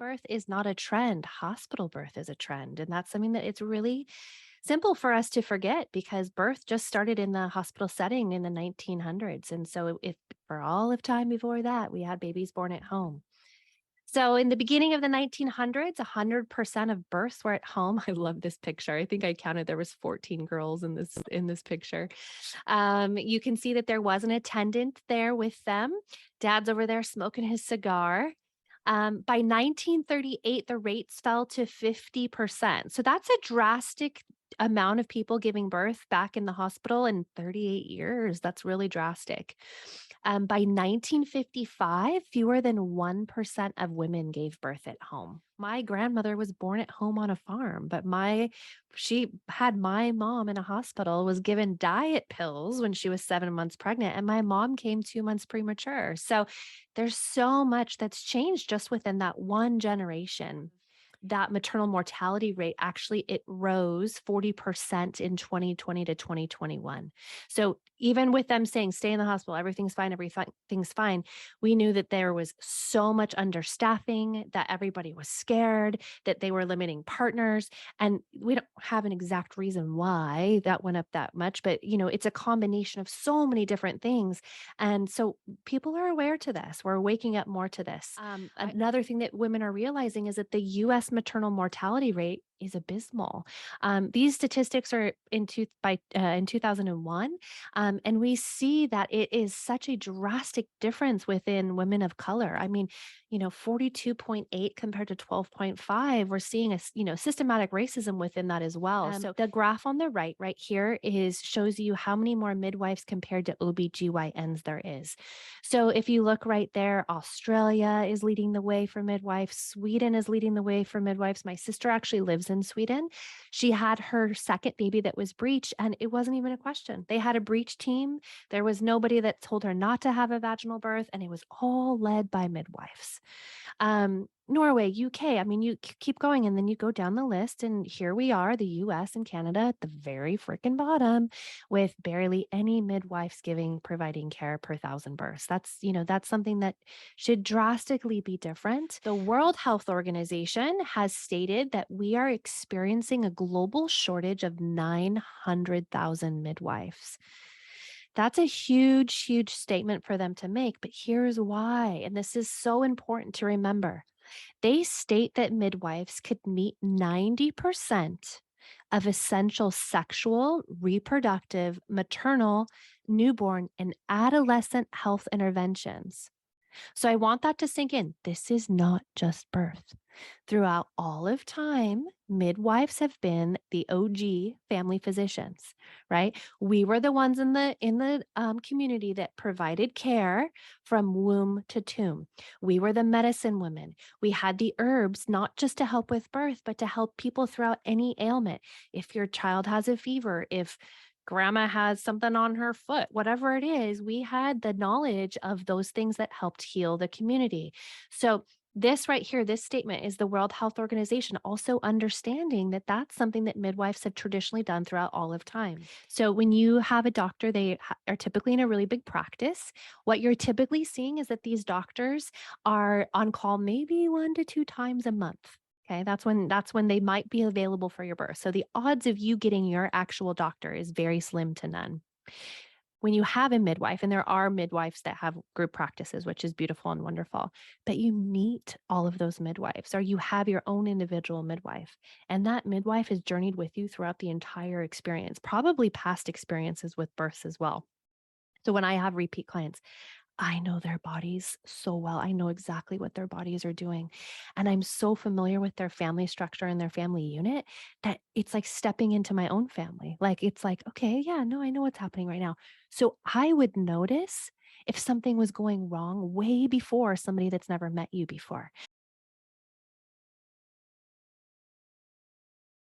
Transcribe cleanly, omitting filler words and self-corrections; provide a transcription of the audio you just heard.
birth is not a trend. Hospital birth is a trend. And that's something that it's really simple for us to forget because birth just started in the hospital setting in the 1900s. And so if for all of time before that, we had babies born at home. So in the beginning of the 1900s, 100% of births were at home. I love this picture. I think I counted there was 14 girls in this picture. You can see that there was an attendant there with them. Dad's over there smoking his cigar. By 1938, the rates fell to 50%. So that's a drastic amount of people giving birth back in the hospital in 38 years. That's really drastic. By 1955, fewer than 1% of women gave birth at home. My grandmother was born at home on a farm, but she had my mom in a hospital, was given diet pills when she was 7 months pregnant, and my mom came 2 months premature. So there's so much that's changed just within that one generation. That maternal mortality rate actually it rose 40% in 2020 to 2021. So even with them saying stay in the hospital, everything's fine, we knew that there was so much understaffing, that everybody was scared, that they were limiting partners, and we don't have an exact reason why that went up that much, but it's a combination of so many different things. And so people are aware to this. We're waking up more to this. Another thing that women are realizing is that the US maternal mortality rate is abysmal. These statistics are in 2001, and we see that it is such a drastic difference within women of color. I mean, 42.8 compared to 12.5. We're seeing systematic racism within that as well. So the graph on the right here shows you how many more midwives compared to OBGYNs there is. So if you look right there, Australia is leading the way for midwives. Sweden is leading the way for midwives. My sister actually lives in Sweden. She had her second baby that was breech, and it wasn't even a question. They had a breech team. There was nobody that told her not to have a vaginal birth, and it was all led by midwives. Norway, UK. I mean, you keep going and then you go down the list, and here we are, the US and Canada at the very freaking bottom with barely any midwives providing care per thousand births. That's something that should drastically be different. The World Health Organization has stated that we are experiencing a global shortage of 900,000 midwives. That's a huge, huge statement for them to make, but here's why. And this is so important to remember. They state that midwives could meet 90% of essential sexual, reproductive, maternal, newborn, and adolescent health interventions. So I want that to sink in. This is not just birth. Throughout all of time, midwives have been the OG family physicians, right? We were the ones in the community that provided care from womb to tomb. We were the medicine women. We had the herbs, not just to help with birth, but to help people throughout any ailment. If your child has a fever, if grandma has something on her foot, whatever it is, we had the knowledge of those things that helped heal the community. So this right here, this statement is the World Health Organization also understanding that that's something that midwives have traditionally done throughout all of time. So when you have a doctor, are typically in a really big practice. What you're typically seeing is that these doctors are on call maybe 1 to 2 times a month. Okay, that's when they might be available for your birth. So the odds of you getting your actual doctor is very slim to none. When you have a midwife, and there are midwives that have group practices, which is beautiful and wonderful, but you meet all of those midwives, or you have your own individual midwife, and that midwife has journeyed with you throughout the entire experience, probably past experiences with births as well. So when I have repeat clients, I know their bodies so well. I know exactly what their bodies are doing. And I'm so familiar with their family structure and their family unit that it's like stepping into my own family. Like, it's like, okay, yeah, no, I know what's happening right now. So I would notice if something was going wrong way before somebody that's never met you before.